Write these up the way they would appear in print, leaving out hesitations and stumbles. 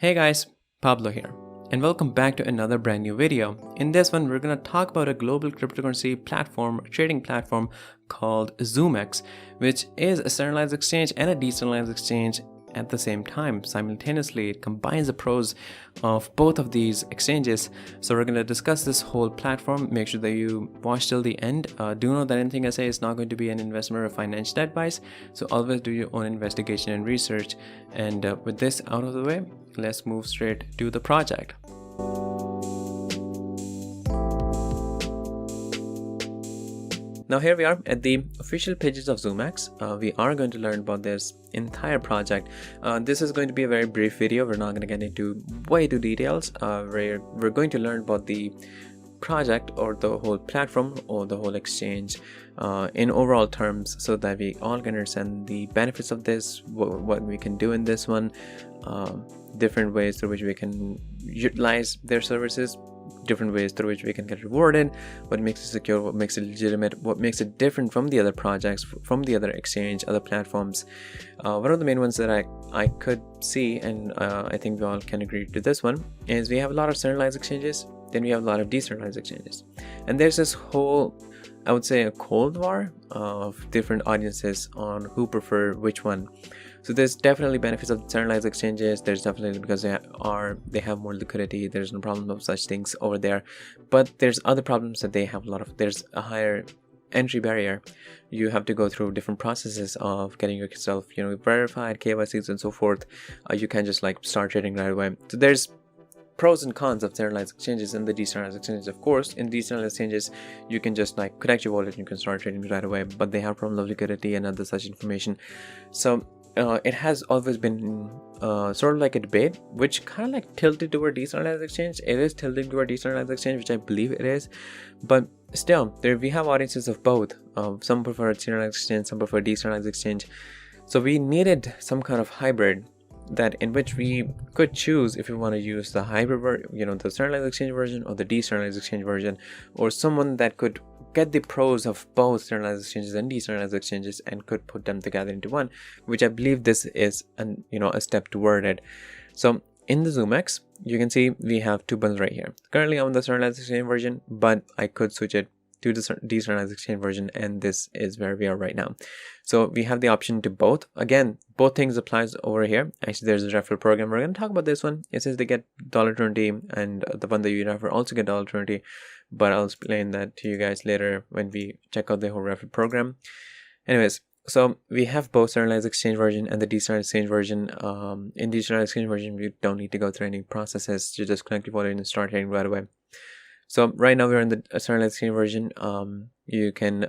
Hey guys, Pablo here, and welcome back to another brand new video. In this one, we're going to talk about a global cryptocurrency platform, trading platform called Zoomex, which is a centralized exchange and a decentralized exchange at the same time. Simultaneously, it combines the pros of both of these exchanges. So we're going to discuss this whole platform. Make sure that you watch till the end. Do know that anything I say is not going to be an investment or financial advice, so always do your own investigation and research. And with this out of the way, let's move straight to the project. Now here we are at the official pages of Zoomex. We are going to learn about this entire project. This is going to be a very brief video. We're not going to get into way too details. We're going to learn about the project or the whole platform or the whole exchange in overall terms, so that we all can understand the benefits of this, what we can do in this one, different ways through which we can utilize their services, different ways through which we can get rewarded, what makes it secure, what makes it legitimate, what makes it different from the other projects, from the other exchange, other platforms. One of the main ones that I could see, and I think we all can agree to this one, is we have a lot of centralized exchanges, then we have a lot of decentralized exchanges, and there's this whole, I would say, a cold war of different audiences on who prefer which one. So there's definitely benefits of centralized exchanges. There's definitely, because they have more liquidity, there's no problem of such things over there. But there's other problems that they have a lot of. There's a higher entry barrier. You have to go through different processes of getting yourself, verified, KYCs and so forth. You can't just start trading right away. So there's pros and cons of centralized exchanges and the decentralized exchanges. Of course, in decentralized exchanges, you can just connect your wallet and you can start trading right away, but they have problem of liquidity and other such information. So it has always been sort of like a debate, which kind of tilted toward decentralized exchange. It is tilting toward decentralized exchange, which I believe it is, but still, we have audiences of both. Some prefer centralized exchange, some prefer decentralized exchange. So we needed some kind of hybrid, that in which we could choose if we want to use the hybrid the centralized exchange version or the decentralized exchange version, or someone that could get the pros of both centralized exchanges and decentralized exchanges and could put them together into one, which I believe this is a step toward it. So in the Zoomex, you can see we have two bundles right here. Currently I'm on the centralized exchange version, but I could switch it to the decentralized exchange version, and this is where we are right now. So we have the option to both. Again, both things applies over here. Actually, there's a referral program. We're going to talk about this one. It says they get $20, and the one that you refer also get $20, but I'll explain that to you guys later when we check out the whole referral program. Anyways, so we have both centralized exchange version and the decentralized exchange version. In decentralized exchange version, you don't need to go through any processes. You just connect your wallet and start trading right away. So right now we're in the centralized exchange version. You can,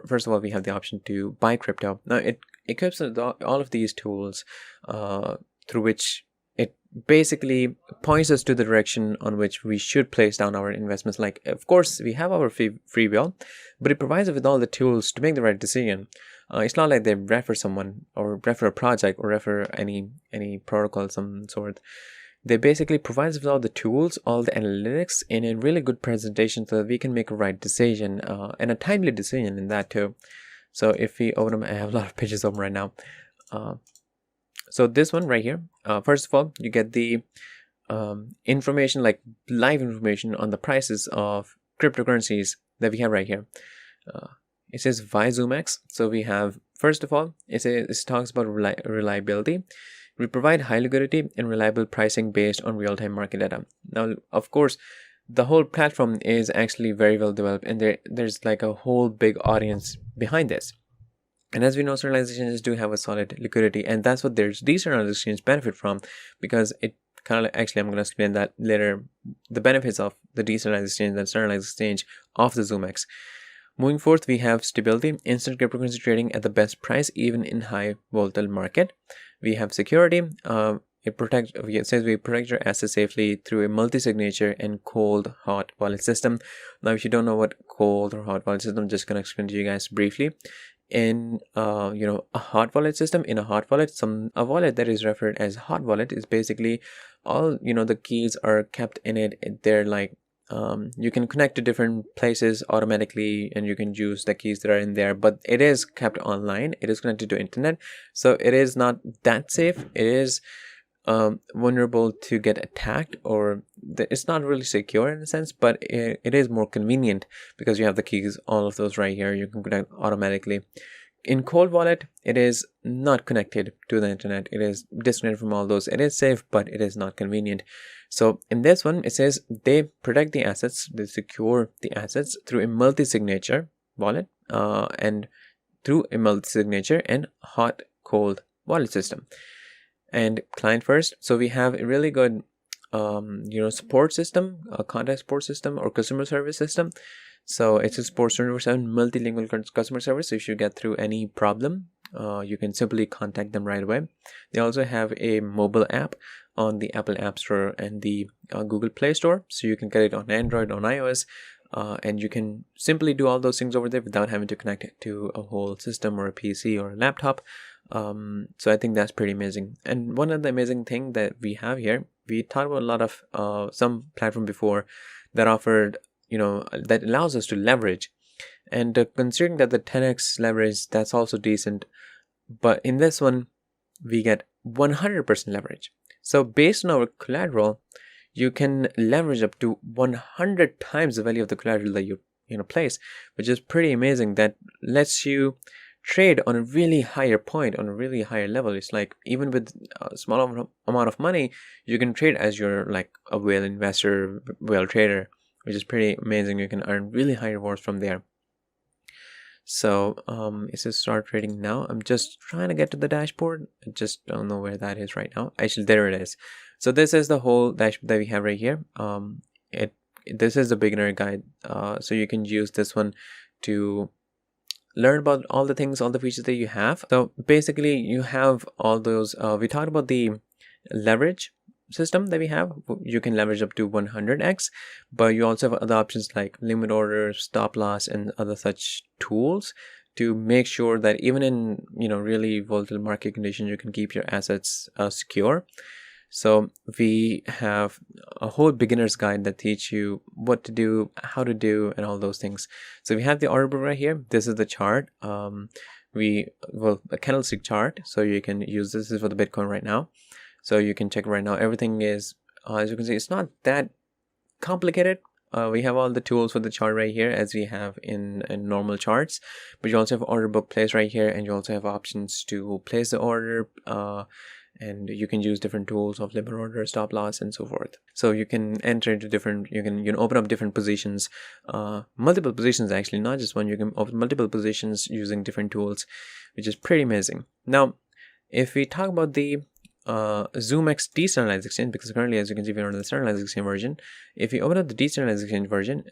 first of all, we have the option to buy crypto. Now it equips all of these tools through which it basically points us to the direction on which we should place down our investments. Of course, we have our free will, but it provides us with all the tools to make the right decision. It's not like they refer someone or refer a project or refer any protocol of some sort. They basically provide us with all the tools, all the analytics in a really good presentation, so that we can make a right decision and a timely decision in that too. So if we open them, I have a lot of pages open right now. So this one right here, first of all, you get the information, live information on the prices of cryptocurrencies that we have right here. It says why Zoomex. So we have, first of all, it talks about reliability. We provide high liquidity and reliable pricing based on real-time market data. Now, of course, the whole platform is actually very well developed, and there's a whole big audience behind this. And as we know, centralized exchanges do have a solid liquidity, and that's what their decentralized exchange benefit from, because it kind of actually, I'm going to explain that later, the benefits of the decentralized exchange and centralized exchange of the Zoomex. Moving forth, we have stability, instant cryptocurrency trading at the best price, even in high volatile market. We have security. It says we protect your assets safely through a multi-signature and cold hot wallet system. Now, if you don't know what cold or hot wallet system, I'm just gonna explain to you guys briefly. In a hot wallet system, in a hot wallet, a wallet that is referred as hot wallet is basically all the keys are kept in it. They're you can connect to different places automatically, and you can use the keys that are in there, but it is kept online. It is connected to internet, so it is not that safe. It is vulnerable to get attacked, or it's not really secure in a sense, but it is more convenient because you have the keys, all of those right here. You can connect automatically. In Cold Wallet, it is not connected to the internet. It is disconnected from all those. It is safe, but it is not convenient. So in this one, it says they protect the assets, they secure the assets through a multi-signature wallet and through a multi-signature and hot-cold wallet system. And client first. So we have a really good support system, a contact support system or customer service system. So it's a support 24/7 multilingual customer service. If you get through any problem, you can simply contact them right away. They also have a mobile app on the Apple App Store and the Google Play Store, so you can get it on Android, on iOS, and you can simply do all those things over there without having to connect it to a whole system or a PC or a laptop. So I think that's pretty amazing. And one of the amazing thing that we have here, we talked about a lot of some platform before that offered, that allows us to leverage, and considering that the 10x leverage, that's also decent, but in this one we get 100% leverage. So based on our collateral, you can leverage up to 100 times the value of the collateral that you place, which is pretty amazing. That lets you trade on a really higher point, on a really higher level. It's like even with a small amount of money, you can trade as you're like a whale investor, whale trader, which is pretty amazing. You can earn really high rewards from there. So it says start trading now. I'm just trying to get to the dashboard. I just don't know where that is right now. Actually, there it is. So this is the whole dashboard that we have right here. This is the beginner guide. So you can use this one to learn about all the things, all the features that you have. So basically you have all those, we talked about the leverage system that we have. You can leverage up to 100x, but you also have other options like limit order, stop loss, and other such tools to make sure that even in really volatile market conditions, you can keep your assets secure. So we have a whole beginner's guide that teach you what to do, how to do, and all those things. So we have the order book right here. This is the chart. A candlestick chart. So you can use this is for the Bitcoin right now. So you can check right now. Everything is, as you can see, it's not that complicated. We have all the tools for the chart right here, as we have in normal charts. But you also have order book place right here, and you also have options to place the order. And you can use different tools of limit order, stop loss, and so forth. So you can enter into different, you can open up different positions, multiple positions actually, not just one. You can open multiple positions using different tools, which is pretty amazing. Now, if we talk about the Zoomex decentralized exchange, because currently, as you can see, we're on the centralized exchange version. If you open up the decentralized exchange version,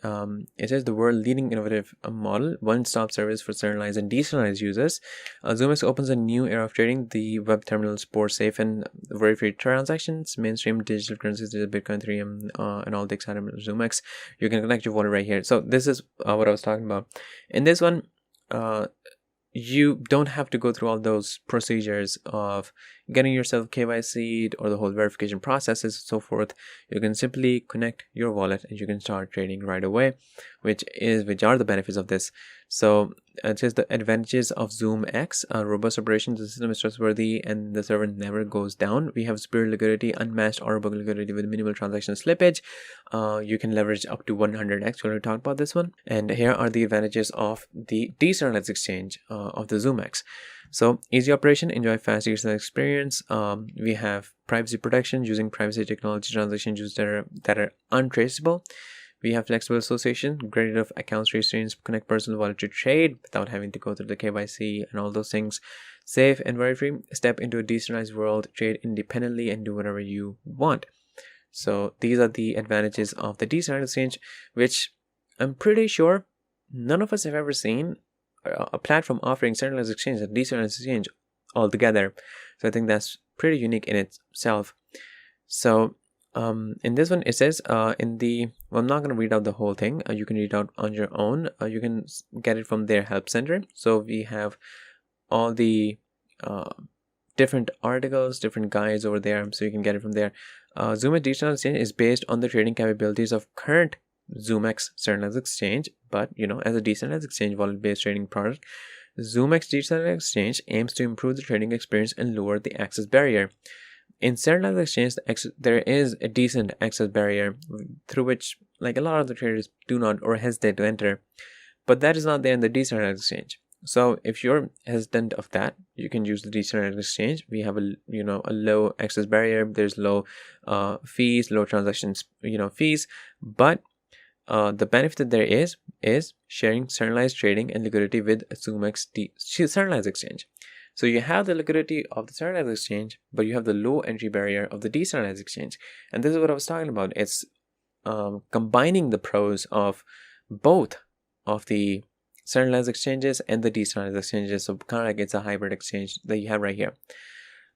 it says the world leading innovative model, one-stop service for centralized and decentralized users. Zoomex opens a new era of trading. The web terminal supports safe and worry-free transactions, mainstream digital currencies, Bitcoin, Ethereum, and all the excitement of Zoomex. You can connect your wallet right here. So this is what I was talking about. In this one, you don't have to go through all those procedures of getting yourself KYC'd or the whole verification processes and so forth. You can simply connect your wallet and you can start trading right away, which are the benefits of this. So it says the advantages of Zoomex: robust operations, the system is trustworthy, and the server never goes down. We have superior liquidity, unmatched order book liquidity with minimal transaction slippage. You can leverage up to 100x. We already talked about this one. And here are the advantages of the decentralized exchange of the Zoomex. So easy operation, enjoy fast user experience. We have privacy protection using privacy technology, transactions that are untraceable. We have flexible association, great enough accounts restraints, connect personal wallet to trade without having to go through the KYC and all those things. Safe and worry-free. Step into a decentralized world, trade independently, and do whatever you want. So these are the advantages of the decentralized exchange, which I'm pretty sure none of us have ever seen a platform offering centralized exchange and decentralized exchange all together. So I think that's pretty unique in itself. So in this one, it says I'm not going to read out the whole thing. You can read out on your own. You can get it from their help center. So we have all the different articles, different guides over there. So you can get it from there. Zoomex Decentralized Exchange is based on the trading capabilities of current Zoomex Centralized Exchange, but as a decentralized exchange wallet-based trading product, Zoomex Decentralized Exchange aims to improve the trading experience and lower the access barrier. in centralized exchange, there is a decent access barrier through which like a lot of the traders do not or hesitate to enter, but that is not there in the decentralized exchange. So if you're hesitant of that, you can use the decentralized exchange. We have a low access barrier. There's low fees, low transactions fees, but the benefit that there is sharing centralized trading and liquidity with Zoomex centralized exchange. So you have the liquidity of the centralized exchange, but you have the low entry barrier of the decentralized exchange. And this is what I was talking about. It's combining the pros of both of the centralized exchanges and the decentralized exchanges. So kind of like it's a hybrid exchange that you have right here.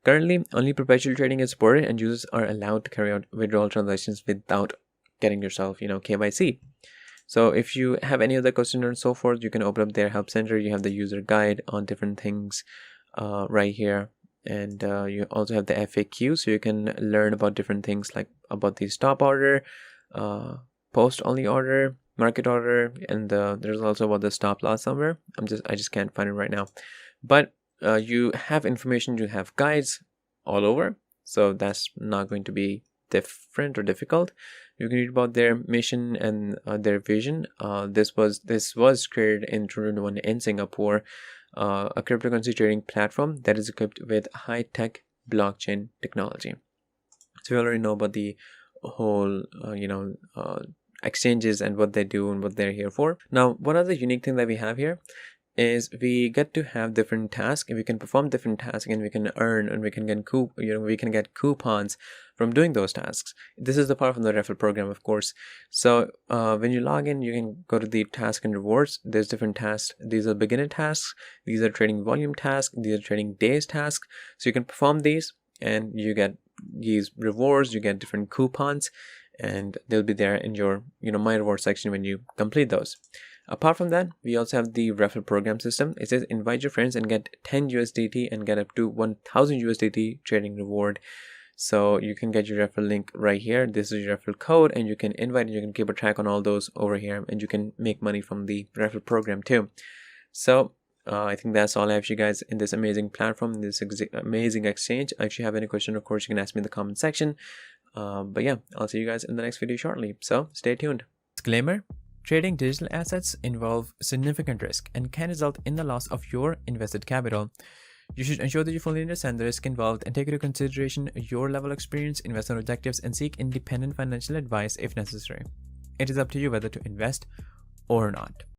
Currently, only perpetual trading is supported, and users are allowed to carry out withdrawal transactions without getting yourself, KYC. So if you have any other questions and so forth, you can open up their help center. You have the user guide on different things right here, and you also have the FAQ, so you can learn about different things like about the stop order, post only order, market order, and there's also about the stop loss somewhere. I just can't find it right now, but you have information, you have guides all over, so that's not going to be different or difficult. You can read about their mission and their vision. This was created in 2021 in Singapore, a cryptocurrency trading platform that is equipped with high-tech blockchain technology. So we already know about the whole exchanges and what they do and what they're here for. Now, one other unique thing that we have here is we get to have different tasks, and we can perform different tasks, and we can earn, and we can get coupons from doing those tasks. This is the part from the referral program, of course. So when you log in, you can go to the task and rewards. There's different tasks. These are beginner tasks, these are trading volume tasks, these are trading days tasks. So you can perform these and you get these rewards, you get different coupons, and they'll be there in your my reward section when you complete those. Apart from that, we also have the referral program system. It says invite your friends and get 10 USDT and get up to 1000 USDT trading reward. So you can get your referral link right here. This is your referral code, and you can invite and you can keep a track on all those over here, and you can make money from the referral program too. So I think that's all I have for you guys in this amazing platform, in this amazing exchange. If you have any question, of course, you can ask me in the comment section. But yeah, I'll see you guys in the next video shortly. So stay tuned. Disclaimer. Trading digital assets involve significant risk and can result in the loss of your invested capital. You should ensure that you fully understand the risk involved and take into consideration your level of experience, investment objectives, and seek independent financial advice if necessary. It is up to you whether to invest or not.